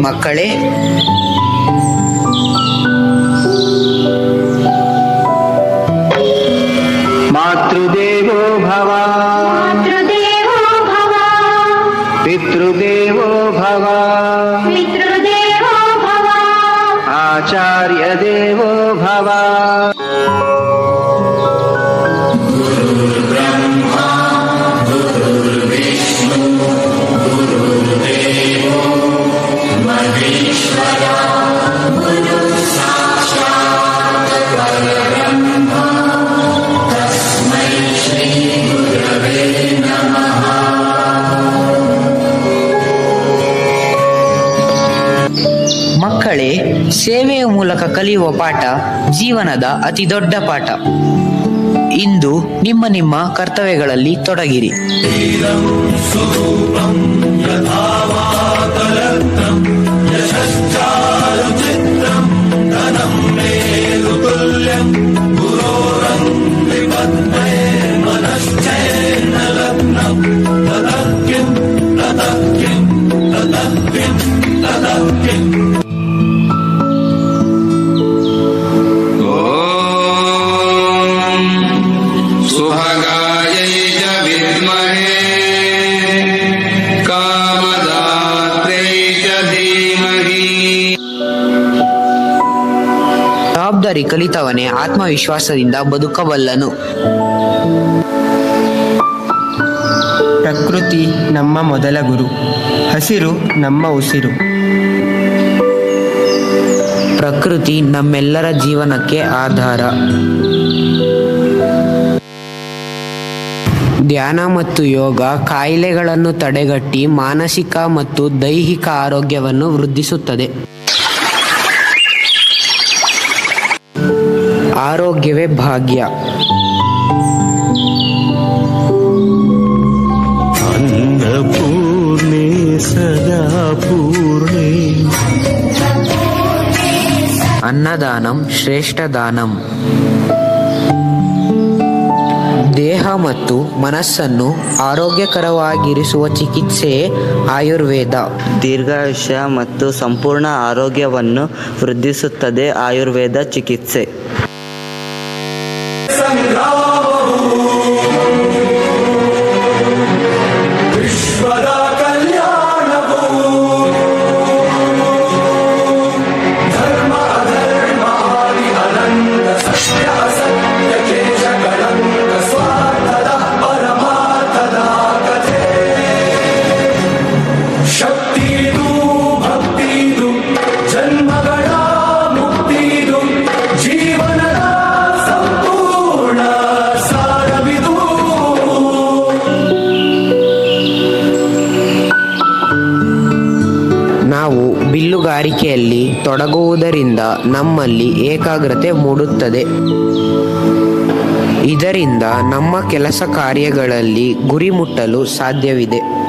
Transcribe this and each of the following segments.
ಮಕ್ಕಳೇ. ಮಾತೃದೇವೋ ಭವ, ಪಿತೃದೇವೋ ಭವ, ಆಚಾರ್ಯ ದೇವೋ ಭವ. ಮಕ್ಕಳೇ, ಸೇವೆಯ ಮೂಲಕ ಕಲಿಯುವ ಪಾಠ ಜೀವನದ ಅತಿ ದೊಡ್ಡ ಪಾಠ. ಇಂದು ನಿಮ್ಮ ನಿಮ್ಮ ಕರ್ತವ್ಯಗಳಲ್ಲಿ ತೊಡಗಿರಿ. ಜವಾಬ್ದಾರಿ ಕಲಿತವನೇ ಆತ್ಮವಿಶ್ವಾಸದಿಂದ ಬದುಕಬಲ್ಲನು. ಪ್ರಕೃತಿ ನಮ್ಮ ಮೊದಲ ಗುರು, ಹಸಿರು ನಮ್ಮ ಉಸಿರು. ಪ್ರಕೃತಿ ನಮ್ಮೆಲ್ಲರ ಜೀವನಕ್ಕೆ ಆಧಾರ. ಧ್ಯಾನ ಮತ್ತು ಯೋಗ ಕಾಯಿಲೆಗಳನ್ನು ತಡೆಗಟ್ಟಿ ಮಾನಸಿಕ ಮತ್ತು ದೈಹಿಕ ಆರೋಗ್ಯವನ್ನು ವೃದ್ಧಿಸುತ್ತದೆ. ಆರೋಗ್ಯವೇ ಭಾಗ್ಯ. ಅನ್ನಪೂರ್ಣೆ ಸದಾ ಪೂರ್ಣೆ. ಅನ್ನದಾನಂ ಶ್ರೇಷ್ಠ ದಾನಂ. ದೇಹ ಮತ್ತು ಮನಸ್ಸನ್ನು ಆರೋಗ್ಯಕರವಾಗಿರಿಸುವ ಚಿಕಿತ್ಸೆಯೇ ಆಯುರ್ವೇದ. ದೀರ್ಘಾಯುಷ್ಯ ಮತ್ತು ಸಂಪೂರ್ಣ ಆರೋಗ್ಯವನ್ನು ವೃದ್ಧಿಸುತ್ತದೆ ಆಯುರ್ವೇದ ಚಿಕಿತ್ಸೆ. ನಾವು ಬಿಲ್ಲುಗಾರಿಕೆಯಲ್ಲಿ ತೊಡಗುವುದರಿಂದ ನಮ್ಮಲ್ಲಿ ಏಕಾಗ್ರತೆ ಮೂಡುತ್ತದೆ. ಇದರಿಂದ ನಮ್ಮ ಕೆಲಸ ಕಾರ್ಯಗಳಲ್ಲಿ ಗುರಿ ಮುಟ್ಟಲು ಸಾಧ್ಯವಿದೆ.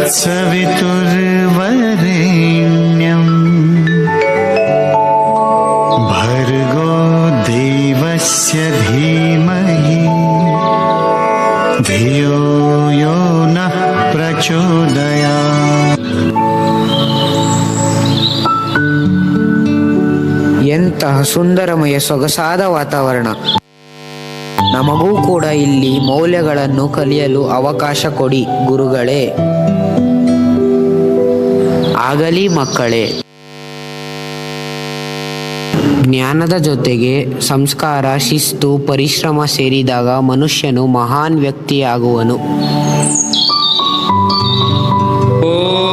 तत्सवितुर्वरेण्यं भर्गो देवस्य धीमहि धियो यो नः प्रचोदयात्. ಎಂತಹ ಸುಂದರಮಯ ಸೊಗಸಾದ ವಾತಾವರಣ. ನಮಗೂ ಕೂಡ ಇಲ್ಲಿ ಮೌಲ್ಯಗಳನ್ನು ಕಲಿಯಲು ಅವಕಾಶ ಕೊಡಿ ಗುರುಗಳೇ. ಆಗಲಿ ಮಕ್ಕಳೇ. ಜ್ಞಾನದ ಜೊತೆಗೆ ಸಂಸ್ಕಾರ, ಶಿಸ್ತು, ಪರಿಶ್ರಮ ಸೇರಿದಾಗ ಮನುಷ್ಯನು ಮಹಾನ್ ವ್ಯಕ್ತಿಯಾಗುವನು. Oh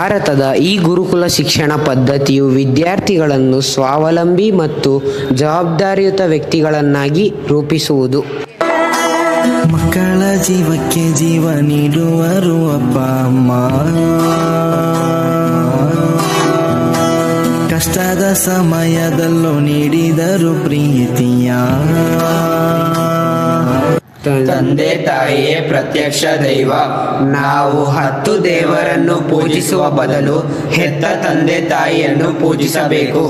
ಭಾರತದ ಈ ಗುರುಕುಲ ಶಿಕ್ಷಣ ಪದ್ಧತಿಯು ವಿದ್ಯಾರ್ಥಿಗಳನ್ನು ಸ್ವಾವಲಂಬಿ ಮತ್ತು ಜವಾಬ್ದಾರಿಯುತ ವ್ಯಕ್ತಿಗಳನ್ನಾಗಿ ರೂಪಿಸುವುದು. ಮಕ್ಕಳ ಜೀವಕ್ಕೆ ಜೀವ ನೀಡುವರು ಅಪ್ಪ ಅಮ್ಮ. ಕಷ್ಟದ ಸಮಯದಲ್ಲೂ ನೀಡಿದರು ಪ್ರೀತಿಯ. ತಂದೆ ತಾಯಿಯೇ ಪ್ರತ್ಯಕ್ಷ ದೈವ. ನಾವು 10 ದೇವರನ್ನು ಪೂಜಿಸುವ ಬದಲು ಹೆತ್ತ ತಂದೆ ತಾಯಿಯನ್ನು ಪೂಜಿಸಬೇಕು.